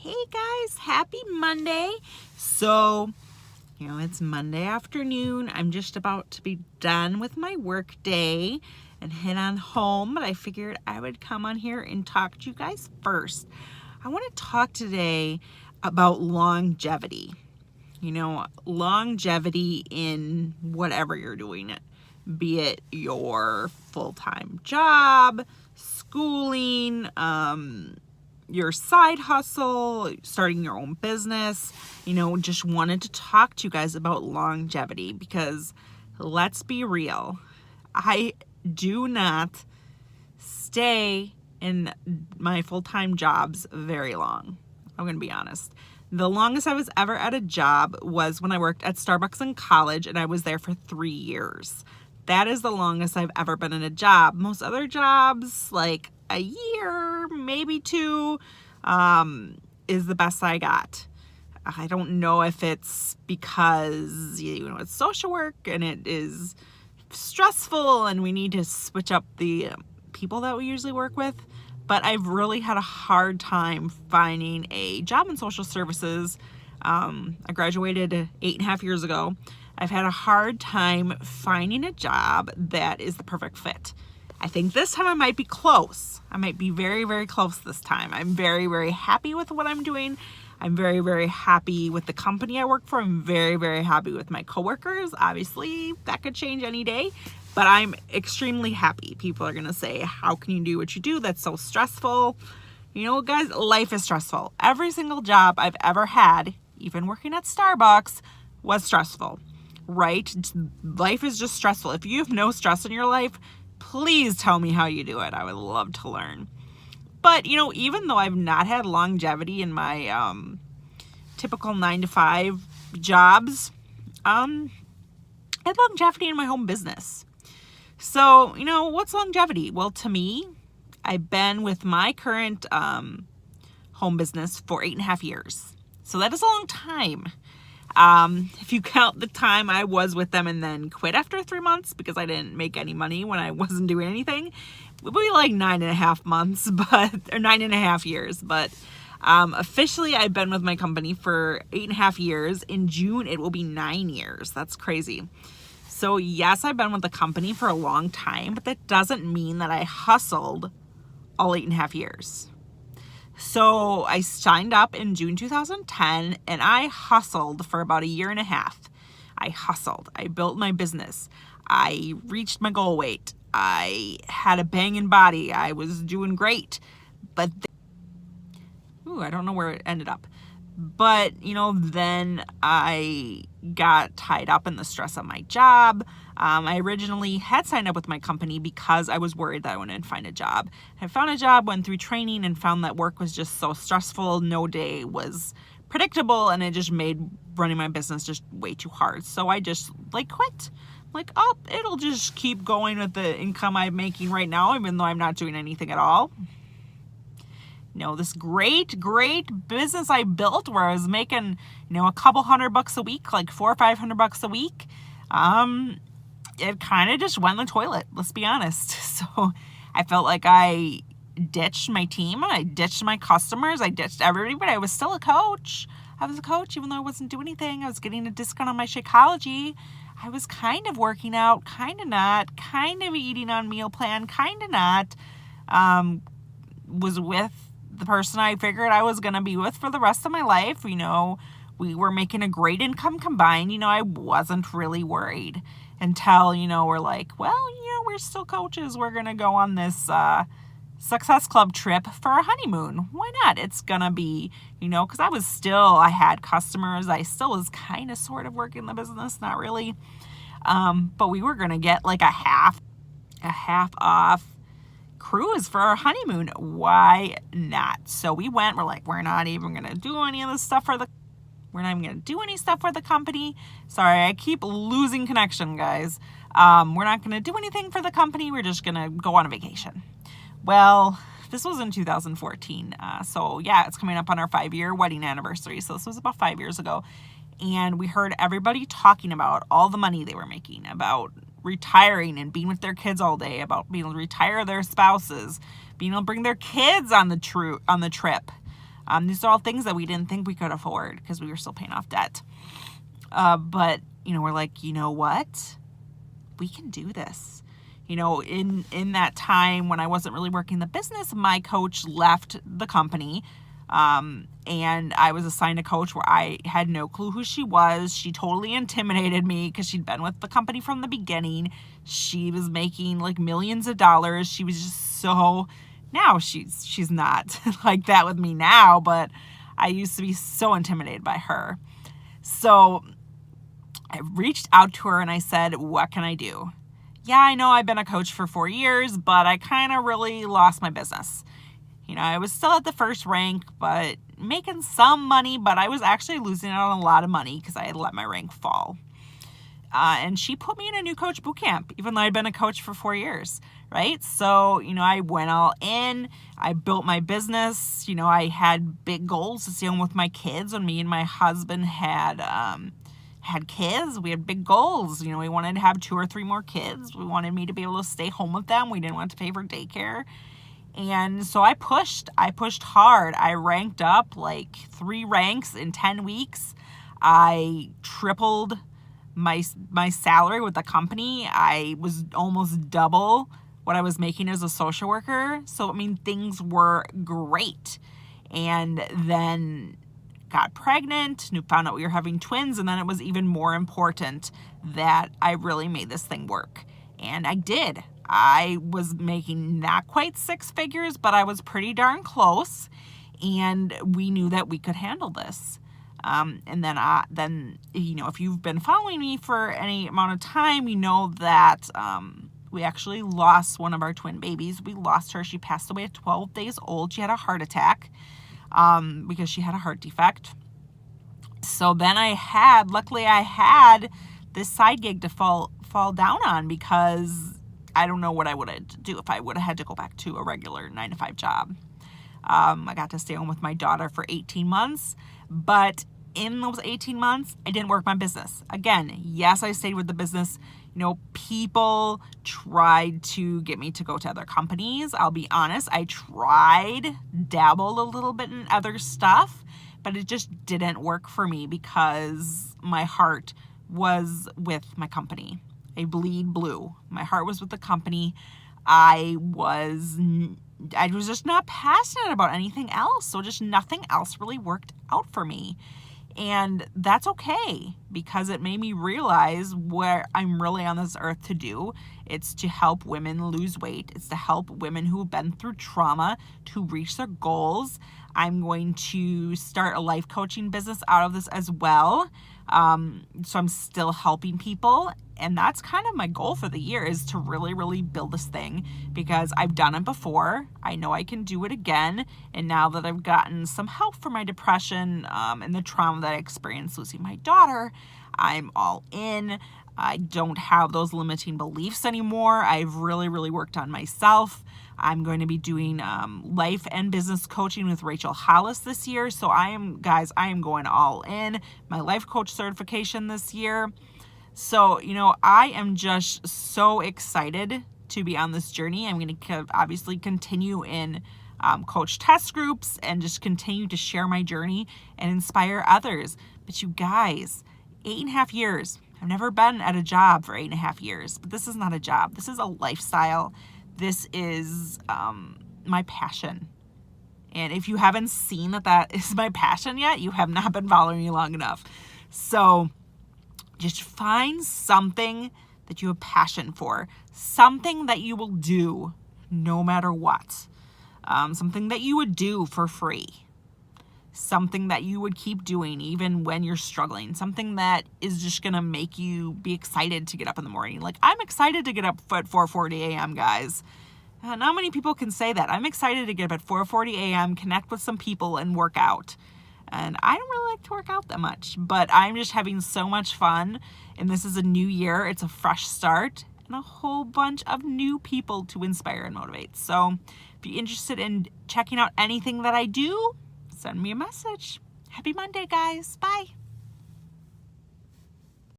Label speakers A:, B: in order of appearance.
A: Hey guys, happy Monday. So, it's Monday afternoon. I'm just about to be done with my work day and head on home, but I figured I would come on here and talk to you guys first. I want to talk today about longevity. Longevity in whatever you're doing, be it your full-time job, schooling, your side hustle, starting your own business. Just wanted to talk to you guys about longevity because let's be real, I do not stay in my full-time jobs very long. I'm going to be honest. The longest I was ever at a job was when I worked at Starbucks in college, and I was there for 3 years. That is the longest I've ever been in a job. Most other jobs, like a year, maybe 2, is the best I got. I don't know if it's because, it's social work and it is stressful and we need to switch up the people that we usually work with. But I've really had a hard time finding a job in social services. I graduated 8.5 years ago. I've had a hard time finding a job that is the perfect fit. I think this time I might be close. I might be very, very close this time. I'm very, very happy with what I'm doing. I'm very, very happy with the company I work for. I'm very, very happy with my coworkers. Obviously, that could change any day, but I'm extremely happy. People are going to say, how can you do what you do? That's so stressful. Guys, life is stressful. Every single job I've ever had, even working at Starbucks, was stressful, right? Life is just stressful. If you have no stress in your life, please tell me how you do it. I would love to learn. But, even though I've not had longevity in my typical 9-to-5 jobs, I had longevity in my home business. So, what's longevity? Well, to me, I've been with my current home business for 8.5 years. So that is a long time. If you count the time I was with them and then quit after 3 months because I didn't make any money when I wasn't doing anything, it would be like 9.5 months, or 9.5 years. But officially, I've been with my company for 8.5 years. In June, it will be 9 years. That's crazy. So yes, I've been with the company for a long time, but that doesn't mean that I hustled all 8.5 years. So I signed up in June 2010 and I hustled for about 1.5 years. I hustled. I built my business. I reached my goal weight. I had a banging body. I was doing great. But I don't know where it ended up. But, then I got tied up in the stress of my job. I originally had signed up with my company because I was worried that I wouldn't find a job. I found a job, went through training, and found that work was just so stressful. No day was predictable, and it just made running my business just way too hard. So I just quit. It'll just keep going with the income I'm making right now, even though I'm not doing anything at all. This great business I built where I was making, a couple $100 a week, like $400 or $500 a week. It kind of just went in the toilet, let's be honest. So I felt like I ditched my team. I ditched my customers. I ditched everybody, but I was still a coach. I was a coach, even though I wasn't doing anything. I was getting a discount on my Shakeology. I was kind of working out, kind of not, kind of eating on meal plan, kind of not. Was with the person I figured I was going to be with for the rest of my life. We were making a great income combined. I wasn't really worried until, we're like, well, we're still coaches. We're going to go on this Success Club trip for our honeymoon. Why not? It's going to be, because I had customers. I still was kind of sort of working the business, not really. But we were going to get like a half off cruise for our honeymoon. Why not? So we went. We're like, we're not even going to do any of this stuff we're not even going to do any stuff for the company. Sorry, I keep losing connection, guys. We're not going to do anything for the company. We're just going to go on a vacation. Well, this was in 2014. So yeah, it's coming up on our 5-year wedding anniversary. So this was about 5 years ago. And we heard everybody talking about all the money they were making, about retiring and being with their kids all day, about being able to retire their spouses, being able to bring their kids on the trip. These are all things that we didn't think we could afford because we were still paying off debt. But, we're like, you know what? We can do this. In that time when I wasn't really working the business, my coach left the company. And I was assigned a coach where I had no clue who she was. She totally intimidated me because she'd been with the company from the beginning. She was making like millions of dollars. She was just so, now she's not like that with me now, but I used to be so intimidated by her. So I reached out to her and I said, what can I do? Yeah, I know I've been a coach for 4 years, but I kind of really lost my business. I was still at the first rank, but making some money, but I was actually losing out on a lot of money because I had let my rank fall. And she put me in a new coach boot camp, even though I'd been a coach for 4 years, right? So, I went all in. I built my business. I had big goals to stay home with my kids when me and my husband had kids. We had big goals. We wanted to have 2 or 3 more kids. We wanted me to be able to stay home with them. We didn't want to pay for daycare. And so I pushed hard. I ranked up like 3 ranks in 10 weeks. I tripled my salary with the company. I was almost double what I was making as a social worker. So, things were great. And then got pregnant, found out we were having twins, and then it was even more important that I really made this thing work. And I did. I was making not quite 6 figures, but I was pretty darn close, and we knew that we could handle this. And then if you've been following me for any amount of time, you know that we actually lost one of our twin babies. We lost her. She passed away at 12 days old. She had a heart attack because she had a heart defect. So then luckily I had this side gig to fall down on, because I don't know what I would have do if I would have had to go back to a regular 9-to-5 job. I got to stay home with my daughter for 18 months, but in those 18 months, I didn't work my business. Again, yes, I stayed with the business. People tried to get me to go to other companies. I'll be honest, I dabbled a little bit in other stuff, but it just didn't work for me because my heart was with my company. I bleed blue. My heart was with the company. I was just not passionate about anything else. So just nothing else really worked out for me. And that's okay, because it made me realize what I'm really on this earth to do. It's to help women lose weight. It's to help women who've been through trauma to reach their goals. I'm going to start a life coaching business out of this as well. So I'm still helping people. And that's kind of my goal for the year, is to really, really build this thing, because I've done it before. I know I can do it again. And now that I've gotten some help for my depression and the trauma that I experienced losing my daughter, I'm all in. I don't have those limiting beliefs anymore. I've really, really worked on myself. I'm going to be doing life and business coaching with Rachel Hollis this year. So I am going all in. My life coach certification this year. So, I am just so excited to be on this journey. I'm going to obviously continue in coach test groups and just continue to share my journey and inspire others. But you guys, 8.5 years. I've never been at a job for 8.5 years, but this is not a job. This is a lifestyle. This is my passion. And if you haven't seen that is my passion yet, you have not been following me long enough. So just find something that you have passion for, something that you will do no matter what, something that you would do for free, something that you would keep doing even when you're struggling, something that is just going to make you be excited to get up in the morning. Like, I'm excited to get up at 4:40 a.m., guys. Not many people can say that. I'm excited to get up at 4:40 a.m., connect with some people, and work out. And I don't really like to work out that much, but I'm just having so much fun. And this is a new year. It's a fresh start and a whole bunch of new people to inspire and motivate. So if you're interested in checking out anything that I do, send me a message. Happy Monday, guys. Bye.